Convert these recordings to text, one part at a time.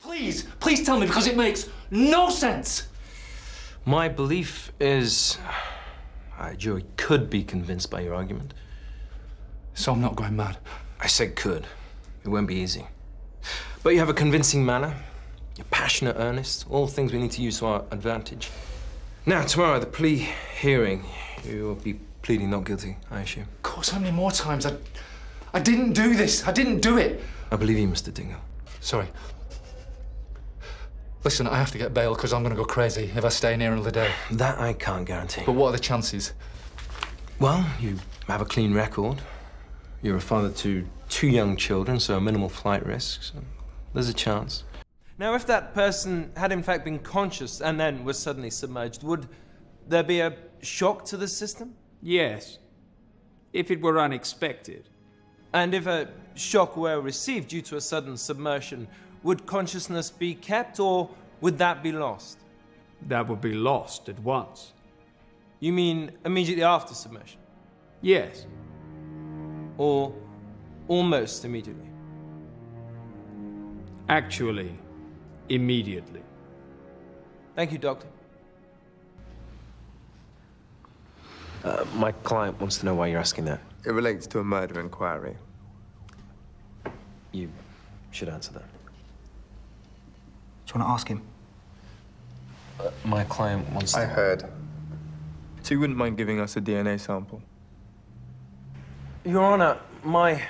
Please tell me, because it makes no sense. My belief is a jury could be convinced by your argument. So I'm not going mad? I said could. It won't be easy. But you have a convincing manner. You're passionate, earnest, all things we need to use to our advantage. Now, tomorrow, at the plea hearing, you will be pleading not guilty, I assume. Of course, how many more times? I didn't do this. I didn't do it. I believe you, Mr. Dingle. Sorry. Listen, I have to get bail because I'm going to go crazy if I stay in here another day. That I can't guarantee. But what are the chances? Well, you have a clean record. You're a father to 2 young children, so minimal flight risks. So there's a chance. Now, if that person had in fact been conscious and then was suddenly submerged, would there be a shock to the system? Yes, if it were unexpected. And if a shock were received due to a sudden submersion, would consciousness be kept, or would that be lost? That would be lost at once. You mean immediately after submersion? Yes. Or almost immediately? Actually, immediately. Thank you, Doctor. My client wants to know why you're asking that. It relates to a murder inquiry. You should answer that. Do you want to ask him? My client wants to... I heard. So you wouldn't mind giving us a DNA sample? Your Honor, my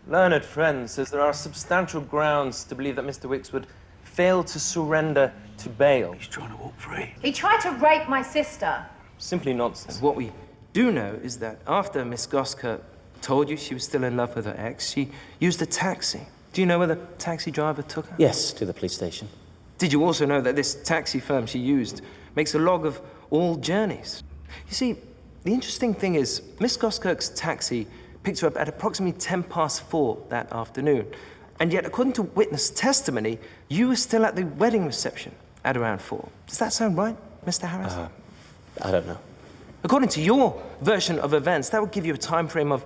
learned friend says there are substantial grounds to believe that Mr. Wicks would fail to surrender to bail. He's trying to walk free. He tried to rape my sister. Simply nonsense. What we do know is that after Miss Gosker told you she was still in love with her ex, she used a taxi. Do you know where the taxi driver took her? Yes, to the police station. Did you also know that this taxi firm she used makes a log of all journeys? You see, the interesting thing is, Miss Goskirk's taxi picked her up at approximately 4:10 that afternoon. And yet, according to witness testimony, you were still at the wedding reception at around 4. Does that sound right, Mr. Harris? I don't know. According to your version of events, that would give you a time frame of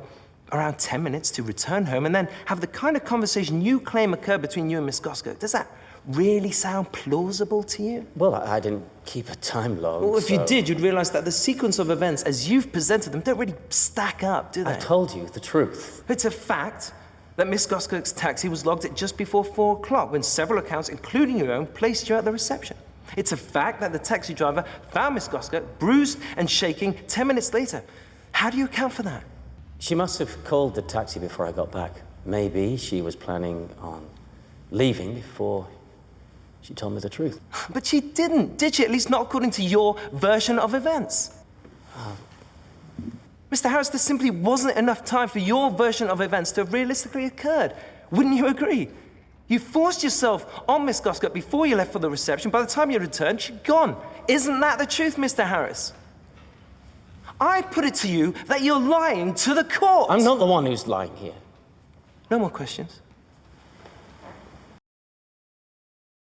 around 10 minutes to return home and then have the kind of conversation you claim occurred between you and Miss Goskirk. Does that really sound plausible to you? Well, I didn't keep a time log. Well, if you did, you'd realize that the sequence of events as you've presented them don't really stack up, do they? I told you the truth. It's a fact that Miss Goskirk's taxi was logged at just before 4 o'clock when several accounts, including your own, placed you at the reception. It's a fact that the taxi driver found Miss Goskirk bruised and shaking 10 minutes later. How do you account for that? She must have called the taxi before I got back. Maybe she was planning on leaving before she told me the truth. But she didn't, did she? At least not according to your version of events. Mr. Harris, there simply wasn't enough time for your version of events to have realistically occurred. Wouldn't you agree? You forced yourself on Miss Goskirk before you left for the reception. By the time you returned, she'd gone. Isn't that the truth, Mr. Harris? I put it to you that you're lying to the court. I'm not the one who's lying here. No more questions.